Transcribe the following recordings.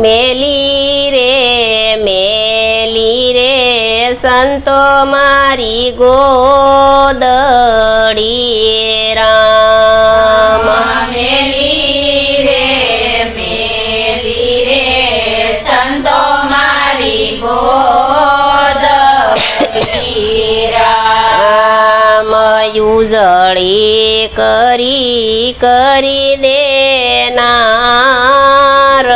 મેલી રે સંતો મારી ગોદડી રામ મેલી રે સંતો મારી ગોદડી રામ યુજળી કરી દેનાર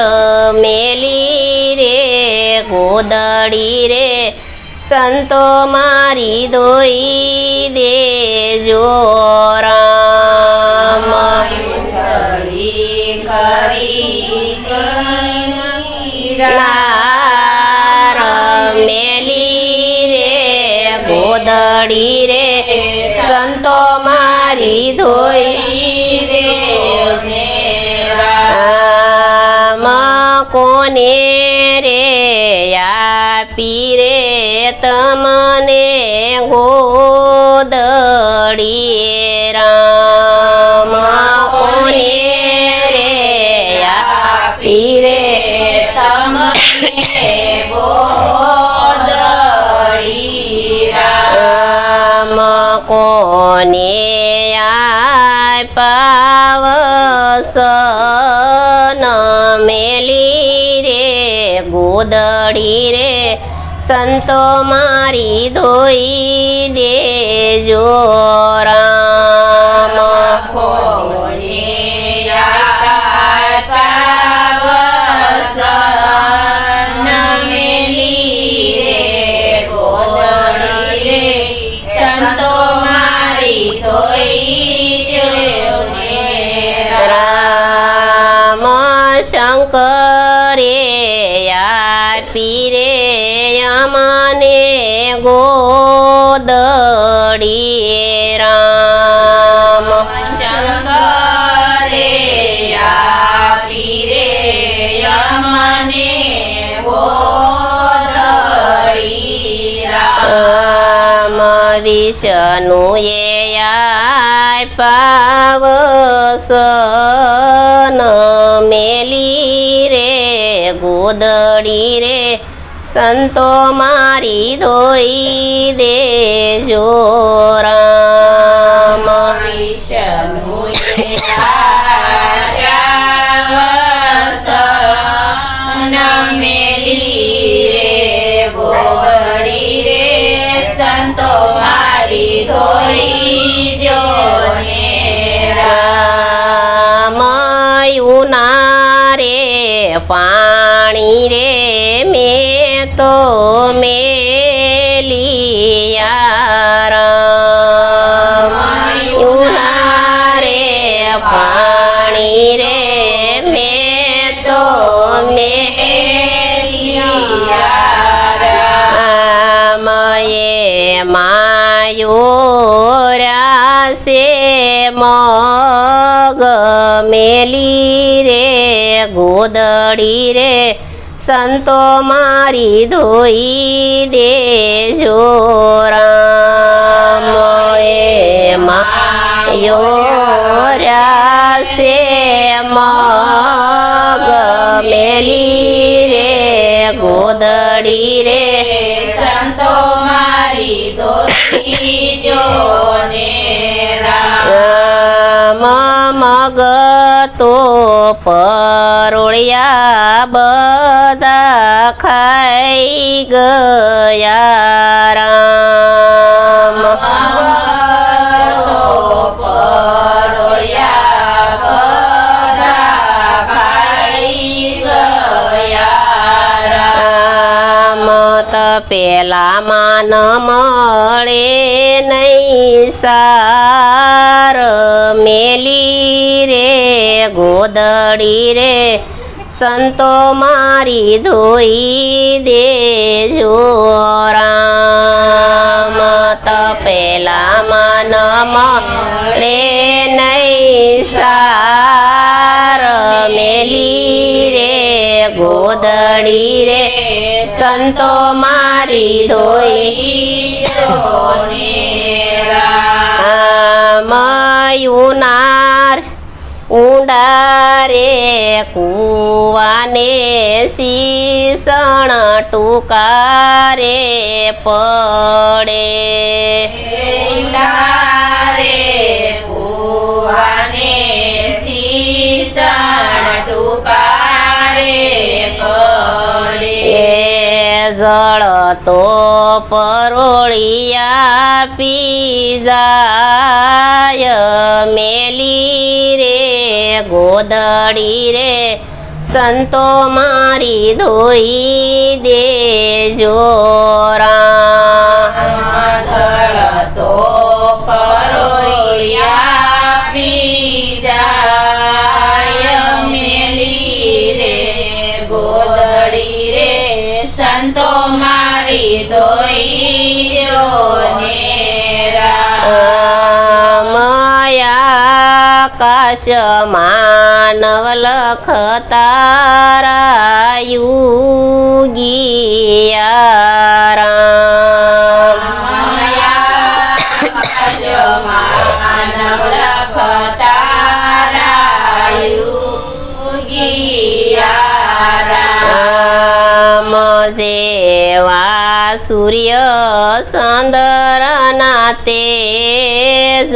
મેલી રે ગોદડી રે સંતો મારી ધોઈ દેજો રામ યુજળી કરી મેલી રે ગોદડી રે સંતો મારી ધોઈ દેજે રામ કોને રે આપી રે તમને ગોદડી રામ કોને રે આપી રે તમને ગોદડી રામ કોને પાવસન મેલી રે ગોદડી રે સંતો મારી ધોઈ દેજો રામ શંકરે આપી રે અમને ગોદડી રામ શંકરે આપી રે અમને ગોદડી રામ વિષ્ણુએ પાવસન મેલી રે ગોદડી રે સંતો મારી ધોઈ દેજો રામ વિષ્ણુએ પાવસન મેલી રે ગોદડી રે સંતો મારી ધોઈ જોને રામ યુના રે પાણી રે મેં તો મેલિયા રામ યુના રે પાણી રે મેં તો મેલિયા રામ માયોરાસે મગ મેલી રે ગોદડી રે સંતો મારી ધોઈ દેજો રામ માયોરાસે મગ મેલી રે ગોદડી રે સંતો મારી ધોઈ જોને રામ મગ તો પરોળ્યા બધા ખાઈ ગયા રામ પેલા માન મળે નહીં સાર મેલી રે ગોદડી રે સંતો મારી ધોઈ દેજો રામ પેલા માન મળે નહીં સાર મેલી રે ગોદડી રે સંતો મારી ધોઈ રામ યુનાર ઊંડા રે કુવાને શીસણ ટૂંકા રે પડે રે કુવાને શીસણ ટૂંકા રે પડે જળ તો પરોળિયા પી જાય મેલી રે ગોદડી રે સંતો મારી ધોઈ દેજો જળ તો પરોળિયા પી જાય મેલી રે ગોદડી રે સંતો મારી ધોઈ ને આકાશ માનવ લખતારા યુગિયારામ માનવ લખતારા યુગિયારામ જેવા સૂર્ય ચંદ્રના તેજ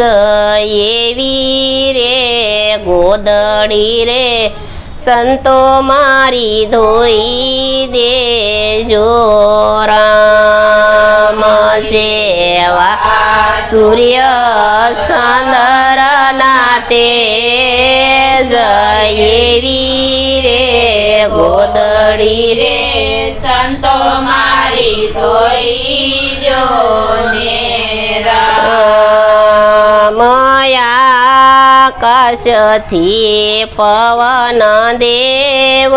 એવી રે ગોદડી રે સંતો મારી ધોઈ દેજો રામ જેવા સૂર્ય ચંદ્રના તેજ એવી રે ગોદડી રે સંતો મારી ધોઈ ને આકાશથી પવન દેવ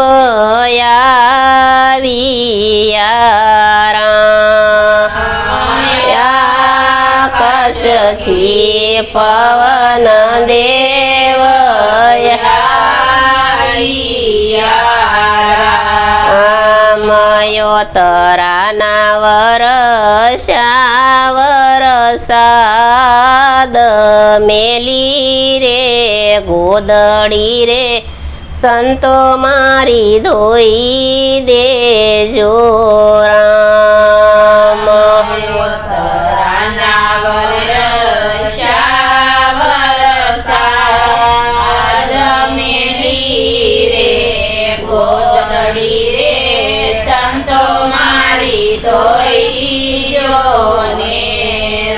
આકાશથી પવન દેવ મયો તરાના વરસા વરસાદ મેલી રે ગોદડી રે સંતો મારી ધોઈ દેજો રામ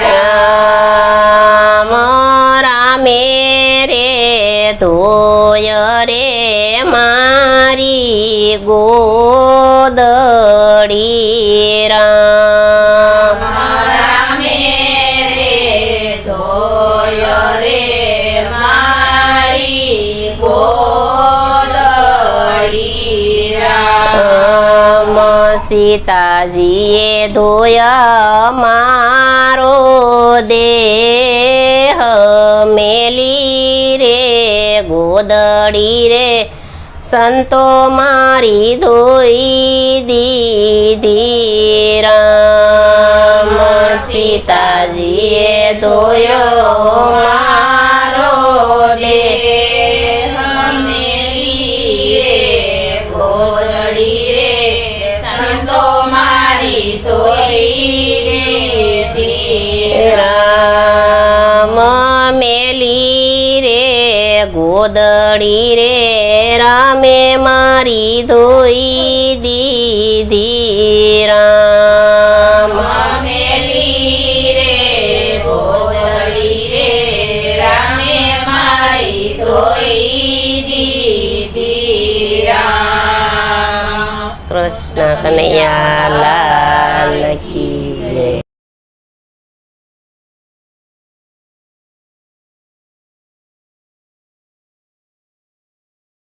રામ રામે રે ધોય રે મારી ગોદડી રામ રામે રે ધોય રે મારી ગોદડી રામ સીતાજીએ ધોયા મારો દેહ મેલી રે ગોદડી રે સંતો મારી ધોઈ દીધી રામ સીતાજીએ ધોયો મારો દેહ મેલી રે ગોદડી રે સંતો મારી ધોઈ રામ મેલી રે ગોદડી રે રામે મારી ધોઈ દીધી રામ મેલી રે ગોદડી રે રામે મારી ધોઈ દીધી રામ કૃષ્ણ કનૈયા લાલ કી